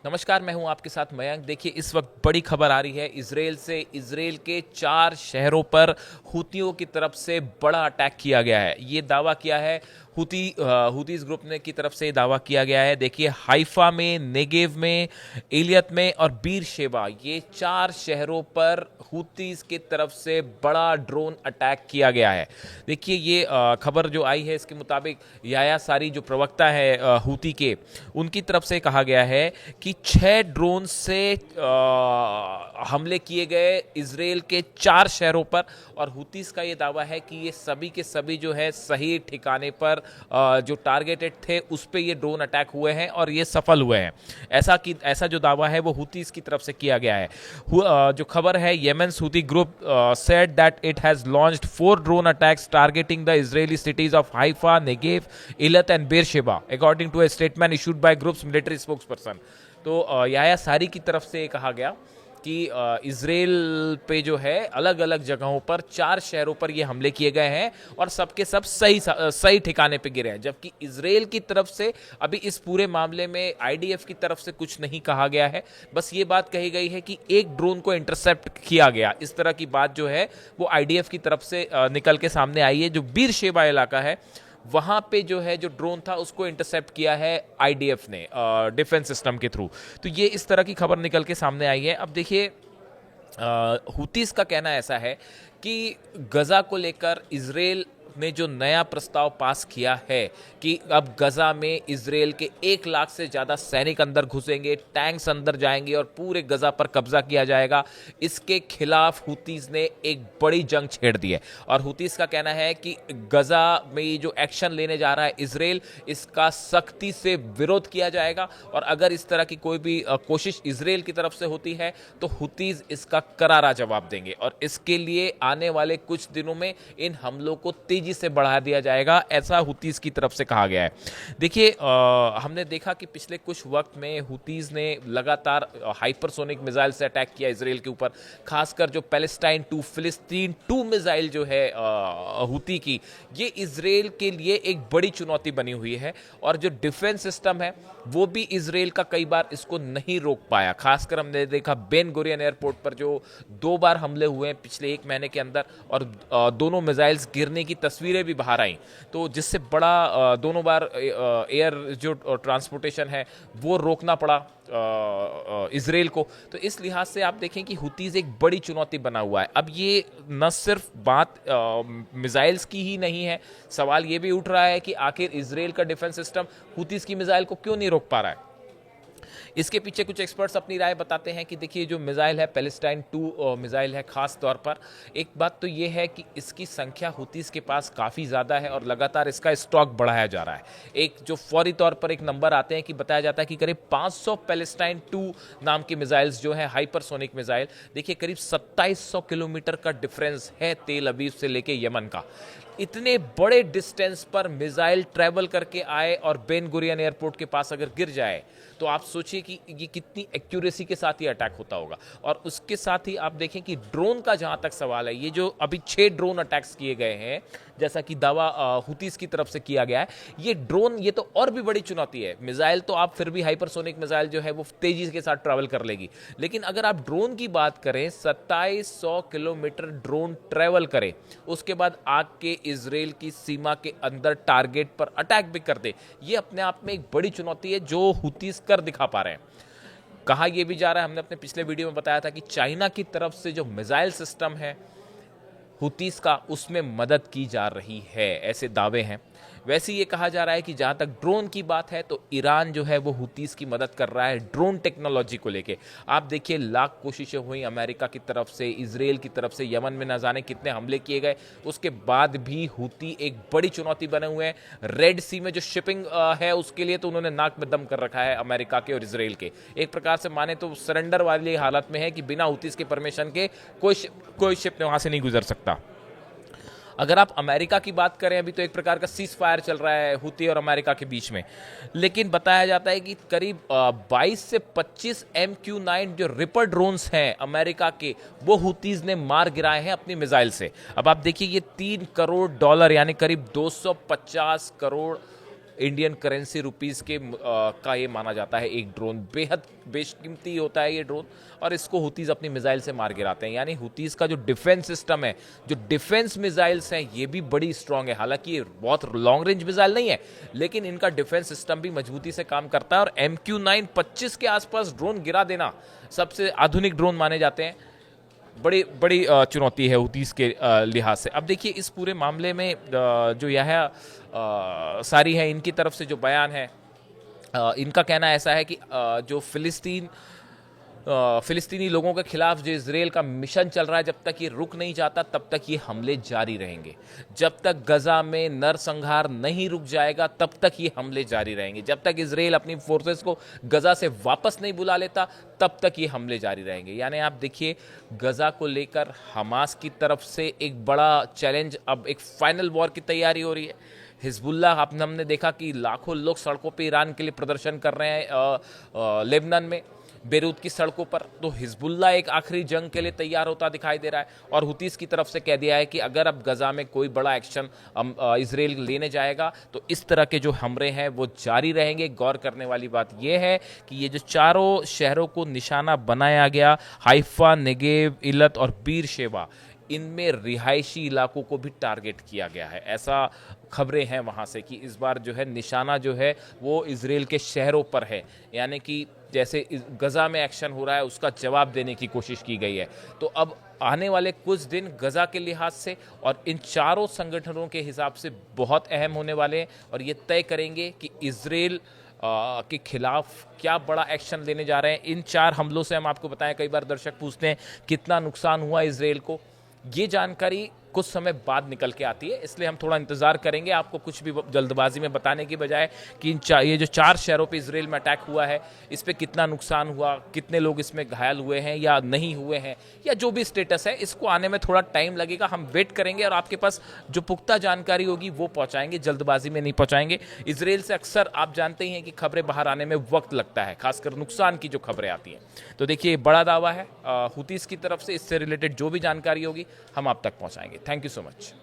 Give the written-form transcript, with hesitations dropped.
नमस्कार, मैं हूं आपके साथ मयंक। देखिए, इस वक्त बड़ी खबर आ रही है इजराइल से। इजराइल के 4 शहरों पर हुतियों की तरफ से बड़ा अटैक किया गया है। ये दावा किया है हुतीज ग्रुप ने की तरफ से दावा किया गया है। देखिए, हाइफा में, नेगेव में, एलियत में और बीर शेबा, ये 4 शहरों पर हुतीज की तरफ से बड़ा ड्रोन अटैक किया गया है। देखिए, ये खबर जो आई है इसके मुताबिक याया सारी जो प्रवक्ता है हुती के, उनकी तरफ से कहा गया है कि 6 ड्रोन से हमले किए गए इजराइल के 4 शहरों पर। और हुतीस का ये दावा है कि ये सभी के सभी जो है सही ठिकाने पर जो टारगेटेड थे उस पे ये ड्रोन अटैक हुए हैं और ये सफल हुए हैं। ऐसा जो दावा है वो हुतीस की तरफ से किया गया है। जो खबर है, येमेन्स हुती group said that it has launched 4 drone attacks targeting the Israeli cities of Haifa, Negev, Eilat and Beersheba, according to a statement issued by group's military spokesperson। तो याया सारी की तरफ से कहा गया कि इजराइल पे जो है अलग अलग जगहों पर 4 शहरों पर ये हमले किए गए हैं और सबके सब सही ठिकाने पे गिरे हैं। जबकि इजराइल की तरफ से अभी इस पूरे मामले में आईडीएफ की तरफ से कुछ नहीं कहा गया है। बस ये बात कही गई है कि एक ड्रोन को इंटरसेप्ट किया गया। इस तरह की बात जो है वो आईडीएफ की तरफ से निकल के सामने आई है। जो बीर शेबा इलाका है वहां पे जो है जो ड्रोन था उसको इंटरसेप्ट किया है आईडीएफ ने डिफेंस सिस्टम के थ्रू। तो ये इस तरह की खबर निकल के सामने आई है। अब देखिए, हुतीस का कहना ऐसा है कि गजा को लेकर इजराइल ने जो नया प्रस्ताव पास किया है कि अब गजा में इजराइल के 1 लाख से ज़्यादा सैनिक अंदर घुसेंगे, टैंक्स अंदर जाएंगे और पूरे गजा पर कब्जा किया जाएगा, इसके खिलाफ हुतीस ने एक बड़ी जंग छेड़ दी है। और हुतीस का कहना है कि गजा में ये जो एक्शन लेने जा रहा है इजराइल, इसका सख्ती से विरोध किया जाएगा। और अगर इस तरह की कोई भी कोशिश इजराइल की तरफ से होती है तो हुतीस इसका करारा जवाब देंगे और इसके लिए आने वाले कुछ दिनों में इन हमलों को तेजी से बढ़ा दिया जाएगा, ऐसा हुतीज की तरफ से कहा गया है। देखिए, हमने देखा कि पिछले कुछ वक्त में हुतीज ने लगातार हाइपरसोनिक मिसाइल से अटैक किया इजराइल के ऊपर। खासकर जो पैलेस्टाइन 2 फिलिस्तीन 2 मिसाइल जो है हुती की, ये इजराइल के लिए एक बड़ी चुनौती बनी हुई है। और जो डिफेंस सिस्टम है वो भी इजराइल का कई बार इसको नहीं रोक पाया। खासकर हमने देखा बेन गुरियन एयरपोर्ट पर जो 2 बार हमले हुए हैं पिछले 1 महीने के अंदर और दोनों मिसाइल्स गिरने की तस्वीरें भी बाहर आई। तो जिससे बड़ा दोनों बार एयर जो ट्रांसपोर्टेशन है वो रोकना पड़ा इजराइल को। तो इस लिहाज से आप देखें कि हुतीज एक बड़ी चुनौती बना हुआ है। अब ये न सिर्फ बात मिसाइल्स की ही नहीं है, सवाल ये भी उठ रहा है कि आखिर इजराइल का डिफेंस सिस्टम हुतीज की मिसाइल को क्यों नहीं रोक पा रहा है। इसके पीछे कुछ एक्सपर्ट्स अपनी राय बताते हैं कि देखिए, जो मिसाइल है पैलेस्टाइन 2 मिसाइल है, खास तौर पर एक बात तो ये है कि इसकी संख्या हुतीस के पास काफ़ी ज़्यादा है और लगातार इसका स्टॉक बढ़ाया जा रहा है। एक जो फौरी तौर पर एक नंबर आते हैं कि बताया जाता है कि करीब 500 पैलेस्टाइन 2 नाम की मिसाइल्स जो है हाइपरसोनिक मिसाइल, देखिए करीब 2700 किलोमीटर का डिफरेंस है तेल अवीव से लेके यमन का। इतने बड़े डिस्टेंस पर मिसाइल ट्रैवल करके आए और बेन गुरियन एयरपोर्ट के पास अगर गिर जाए तो आप सोचिए कि ये कितनी एक्यूरेसी के साथ ये अटैक होता होगा। और उसके साथ ही आप देखें कि ड्रोन का जहां तक सवाल है, ये जो अभी 6 ड्रोन अटैक्स किए गए हैं, जैसा कि दावा हुतीस की तरफ से किया गया है, ये ड्रोन ये तो और भी बड़ी चुनौती है। मिसाइल तो आप फिर भी हाइपरसोनिक मिसाइल जो है वो तेजी के साथ ट्रैवल कर लेगी, लेकिन अगर आप ड्रोन की बात करें, 2700 किलोमीटर ड्रोन ट्रैवल करे, उसके बाद आग के इजराइल की सीमा के अंदर टारगेट पर अटैक भी कर दे, ये अपने आप में एक बड़ी चुनौती है जो हुतीस कर दिखा पा रहे हैं। कहा यह भी जा रहा है, हमने अपने पिछले वीडियो में बताया था कि चाइना की तरफ से जो मिसाइल सिस्टम है हुतीस का, उसमें मदद की जा रही है, ऐसे दावे हैं। वैसे ये कहा जा रहा है कि जहाँ तक ड्रोन की बात है तो ईरान जो है वो हुतीस की मदद कर रहा है ड्रोन टेक्नोलॉजी को लेके। आप देखिए, लाख कोशिशें हुई अमेरिका की तरफ से, इजराइल की तरफ से, यमन में न जाने कितने हमले किए गए, उसके बाद भी हुती एक बड़ी चुनौती बने हुए हैं। रेड सी में जो शिपिंग है उसके लिए तो उन्होंने नाक में दम कर रखा है अमेरिका के और इजराइल के। एक प्रकार से माने तो सरेंडर वाली हालत में है कि बिना हुतीस के परमिशन के कोई शिप वहां से नहीं गुजर सकता। अगर आप अमेरिका की बात करें, अभी तो एक प्रकार का सीज फायर चल रहा है हुती और अमेरिका के बीच में, लेकिन बताया जाता है कि करीब 22 से 25 MQ-9 जो रिपर ड्रोन्स हैं अमेरिका के, वो हुतीज ने मार गिराए हैं अपनी मिसाइल से। अब आप देखिए, ये $3 करोड़ यानी करीब 250 करोड़ इंडियन करेंसी रुपीस के का ये माना जाता है एक ड्रोन। बेहद बेशकीमती होता है ये ड्रोन, और इसको हुतीज अपनी मिसाइल से मार गिराते हैं। यानी हुतीज का जो डिफेंस सिस्टम है, जो डिफेंस मिसाइल्स हैं, ये भी बड़ी स्ट्रांग है। हालांकि ये बहुत लॉन्ग रेंज मिसाइल नहीं है, लेकिन इनका डिफेंस सिस्टम भी मजबूती से काम करता है। और MQ-9 25 के आसपास ड्रोन गिरा देना सबसे आधुनिक ड्रोन माने जाते हैं। बड़ी बड़ी चुनौती है हुतीस के लिहाज से। अब देखिए इस पूरे मामले में जो यह सारी है इनकी तरफ से जो बयान है, इनका कहना ऐसा है कि जो फिलिस्तीनी लोगों के खिलाफ जो इजराइल का मिशन चल रहा है, जब तक ये रुक नहीं जाता तब तक ये हमले जारी रहेंगे। जब तक गजा में नरसंहार नहीं रुक जाएगा तब तक ये हमले जारी रहेंगे। जब तक इजराइल अपनी फोर्सेस को गजा से वापस नहीं बुला लेता तब तक ये हमले जारी रहेंगे। यानी आप देखिए गजा को लेकर हमास की तरफ से एक बड़ा चैलेंज, अब एक फाइनल वॉर की तैयारी हो रही है। हिजबुल्लाह, हमने देखा कि लाखों लोग सड़कों पे ईरान के लिए प्रदर्शन कर रहे हैं लेबनान में, बेरूत की सड़कों पर। तो हिजबुल्लाह एक आखिरी जंग के लिए तैयार होता दिखाई दे रहा है, और हुतीस की तरफ से कह दिया है कि अगर अब गजा में कोई बड़ा एक्शन इजराइल लेने जाएगा तो इस तरह के जो हमले हैं वो जारी रहेंगे। गौर करने वाली बात यह है कि ये जो चारों शहरों को निशाना बनाया गया, हाइफा, नेगेव, इलत और बीर शेबा, इनमें रिहायशी इलाकों को भी टारगेट किया गया है। ऐसा खबरें हैं वहाँ से कि इस बार जो है निशाना जो है वो इजराइल के शहरों पर है। यानी कि जैसे गजा में एक्शन हो रहा है उसका जवाब देने की कोशिश की गई है। तो अब आने वाले कुछ दिन गजा के लिहाज से और इन चारों संगठनों के हिसाब से बहुत अहम होने वाले हैं, और ये तय करेंगे कि इजराइल के खिलाफ क्या बड़ा एक्शन लेने जा रहे हैं। इन 4 हमलों से हम आपको बताएं, कई बार दर्शक पूछते हैं कितना नुकसान हुआ इजराइल को, ये जानकारी कुछ समय बाद निकल के आती है, इसलिए हम थोड़ा इंतजार करेंगे आपको कुछ भी जल्दबाजी में बताने की बजाय कि ये जो 4 शहरों पे इजराइल में अटैक हुआ है इस पे कितना नुकसान हुआ, कितने लोग इसमें घायल हुए हैं या नहीं हुए हैं, या जो भी स्टेटस है, इसको आने में थोड़ा टाइम लगेगा। हम वेट करेंगे और आपके पास जो पुख्ता जानकारी होगी वो पहुंचाएंगे, जल्दबाजी में नहीं पहुंचाएंगे। इजराइल से अक्सर आप जानते ही हैं कि खबरें बाहर आने में वक्त लगता है, खासकर नुकसान की जो खबरें आती हैं। तो देखिए बड़ा दावा है हुतीस की तरफ से, इससे रिलेटेड जो भी जानकारी होगी हम आप तक पहुंचाएंगे। Thank you so much.